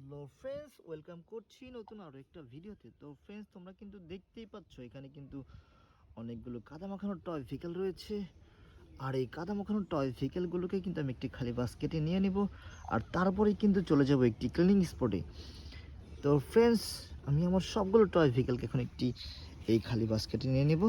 Hello friends, welcome করছি নতুন আরও একটা ভিডিওতে। তো ফ্রেন্ডস, তোমরা কিন্তু দেখতেই পাচ্ছ এখানে কিন্তু অনেকগুলো কাদা মাখানো টয় ভেহিকেল রয়েছে। আর এই কাদা মাখানো টয় ভেহিকেলগুলোকে কিন্তু আমি একটি খালি বাস্কেটে নিয়ে নিব, আর তারপরেই কিন্তু চলে যাব একটি ক্লিনিং স্পটে। তো ফ্রেন্ডস, আমি আমার সবগুলো টয় ভেহিকেলকে এখন একটি এই খালি বাস্কেটে নিয়ে নেব।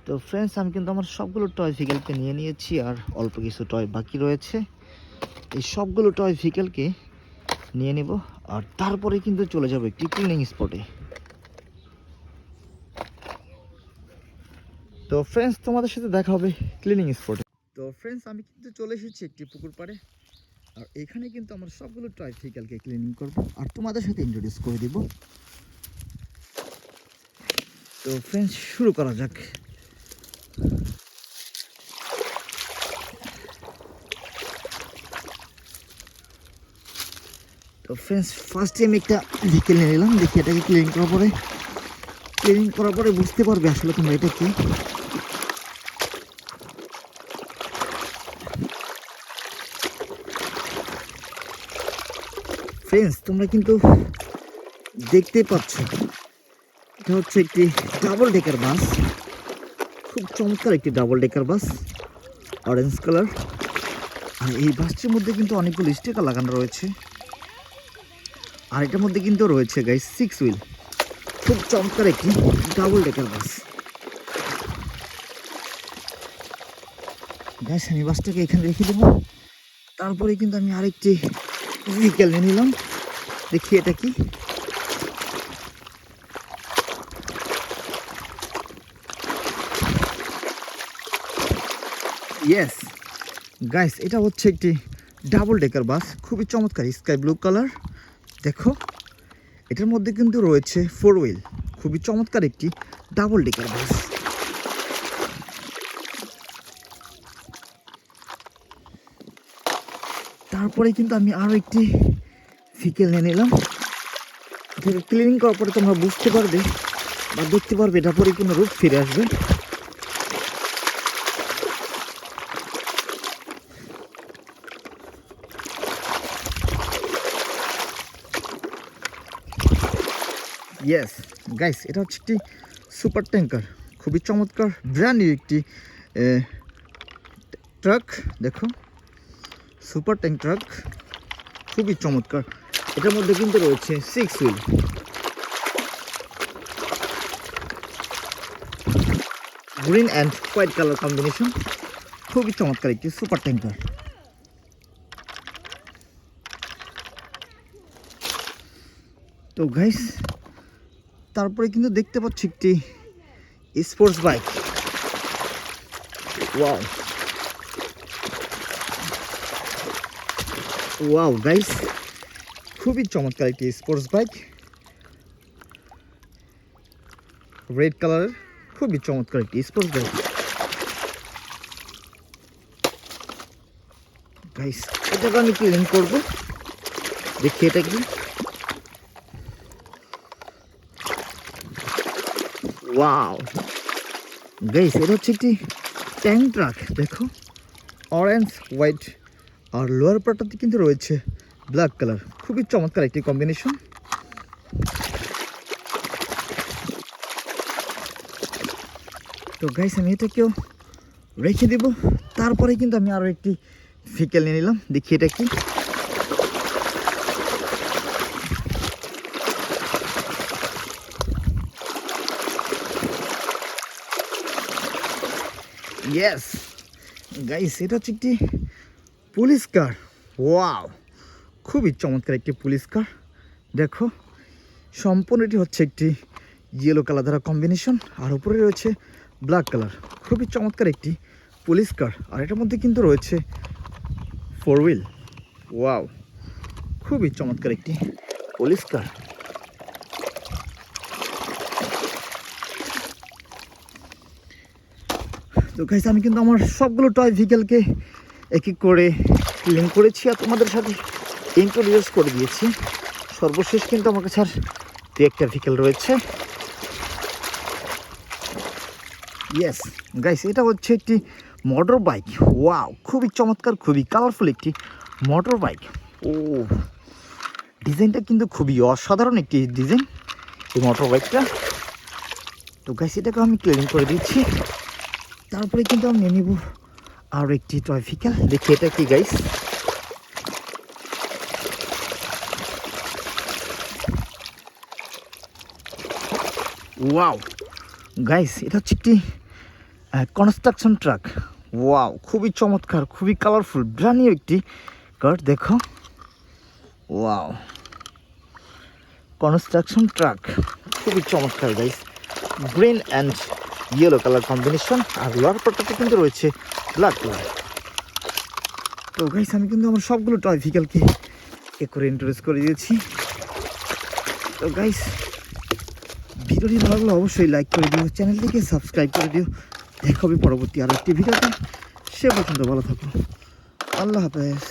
তো ফ্রেন্ডস, আমি কিন্তু আমার সবগুলো টয় ভেহিকেলকে নিয়ে নিয়েছি, আর অল্প কিছু টয় বাকি রয়েছে। এই সবগুলো টয় ভেহিকেলকে নিয়ে নেব, আর তারপরে কিন্তু চলে যাব একটি ক্লিনিং স্পটে। তো ফ্রেন্ডস, তোমাদের সাথে দেখা হবে ক্লিনিং স্পটে। তো ফ্রেন্ডস, আমি কিন্তু চলে এসেছি একটি পুকুর পাড়ে, আর এখানে কিন্তু আমার সবগুলো টয় ভেহিকেলকে ক্লিনিং করব, আর তোমাদের সাথে ইন্ট্রোডিউস করে দিব। তো ফ্রেন্ডস, শুরু করা যাক। তো ফ্রেন্ডস, ফার্স্টে আমি একটা ভেহিকেল নিয়ে নিলাম। দেখি এটাকে ক্লিনিং করার পরে বুঝতে পারবে আসলে তোমরা এটা কি। ফ্রেন্ডস, তোমরা কিন্তু দেখতে পাচ্ছ এটা হচ্ছে একটি ডাবল ডেকার বাস। খুব চমৎকার একটি double decker bus, orange colour. আর এই বাসটির মধ্যে কিন্তু অনেকগুলো স্টিকার লাগানো রয়েছে, আর এটার মধ্যে কিন্তু রয়েছে গাইস 6 হুইল। খুব চমৎকার একটি ডাবল ডেকার বাস। গাইস, আমি বাসটাকে এখানে রেখে দেবো। তারপরে কিন্তু আমি আরেকটি ভেহিকেল নিয়ে নিলাম। দেখি এটা কি। ইয়েস গাইস, এটা হচ্ছে একটি ডাবল ডেকার বাস। খুবই চমৎকার স্কাই ব্লু কালার। দেখো, এটার মধ্যে কিন্তু রয়েছে 4 হুইল। খুবই চমৎকার একটি ডাবল ডেকার বাস। তারপরে কিন্তু আমি আরও একটি ভেহিকেল নিয়ে নিলাম। এটাকে ক্লিনিং করার পরে তোমরা বুঝতে পারবে বা দেখতে পারবে এটা পরিপূর্ণ রূপ ফিরে আসবে। ইয়েস গাইস, এটা হচ্ছে একটি সুপার ট্যাঙ্কার। খুবই চমৎকার ব্র্যান্ড নিউ একটি ট্রাক। দেখো, সুপার ট্যাঙ্ক ট্রাক, খুবই চমৎকার। এটার মধ্যে কিন্তু রয়েছে 6 wheel. Green and white colour combination. খুবই চমৎকার একটি সুপার ট্যাঙ্কার। তো গাইস, তারপরে কিন্তু দেখতে পাচ্ছি একটি sports bike. Wow wow guys, খুবই চমৎকার একটি স্পোর্টস বাইক, রেড কালারের। খুবই চমৎকার একটি স্পোর্টস বাইক। গাইস, এটাকে আমি ক্লিন করবো। দেখি এটা কি। ওয়াও গাইস, এটা হচ্ছে একটি ট্যাঙ্ক ট্রাক। দেখো, অরেঞ্জ হোয়াইট, আর লোয়ার পার্টটাতে কিন্তু রয়েছে ব্ল্যাক কালার। খুবই চমৎকার একটি কম্বিনেশন। তো গাইস, আমি এটাকেও রেখে দেব। তারপরে কিন্তু আমি আরও একটি ভেহিকেল নিয়ে নিলাম। দেখি এটা কি। ইয়েস গাইস, এটা হচ্ছে একটি পুলিশ কার। ওয়াও, খুবই চমৎকার একটি পুলিশ কার। দেখো, সম্পূর্ণটি হচ্ছে একটি ইয়েলো কালার দ্বারা কম্বিনেশন, আর উপরে রয়েছে ব্ল্যাক কালার। খুবই চমৎকার একটি পুলিশ কার, আর এটার মধ্যে কিন্তু রয়েছে 4 হুইল। ওয়াও, খুবই চমৎকার একটি পুলিশ কার। তো গাইস, আমি কিন্তু আমার সবগুলো টয় ভেহিকেলকে এক এক করে ক্লিন করেছি, আর তোমাদের সাথে ইন্ট্রোডিউস করে দিয়েছি। সর্বশেষ কিন্তু আমার কাছে আর 2-1টা ভেহিকেল রয়েছে। ইয়েস গাইস, এটা হচ্ছে একটি মোটর বাইক। ওয়াও, খুবই চমৎকার, খুবই কালারফুল একটি মোটর বাইক। ও, ডিজাইনটা কিন্তু খুবই অসাধারণ একটি ডিজাইন এই মোটর বাইকটা। তো গাইস, এটাকে আমি ক্লিন করে দিচ্ছি। তারপরে কিন্তু আমি নিয়ে নিব আর একটি ট্রাফিক্যাল। দেখি এটা কি গাইস। ওয়াও গাইস, এটা হচ্ছে একটি কনস্ট্রাকশন ট্রাক। ওয়াও, খুবই চমৎকার, খুবই কালারফুল, ব্র্যান্ড নিউ একটি কার। দেখো, ওয়াও, কনস্ট্রাকশন ট্রাক, খুবই চমৎকার guys. Green and yellow colour combination, আর লোয়ার পার্টটাতে কিন্তু রয়েছে ব্ল্যাক কালার। তো গাইস, আমি কিন্তু আমার সবগুলো টয় ভেহিকেলকে এক করে ইন্ট্রোডিউস করে দিয়েছি। তো গাইস, ভিডিওটি ভালো লাগলে অবশ্যই লাইক করে দিও, চ্যানেলটিকে সাবস্ক্রাইব করে দিও। দেখা হবে পরবর্তী আরও একটি ভিডিওতে। সে পর্যন্ত ভালো থাকো, আল্লাহ হাফেজ।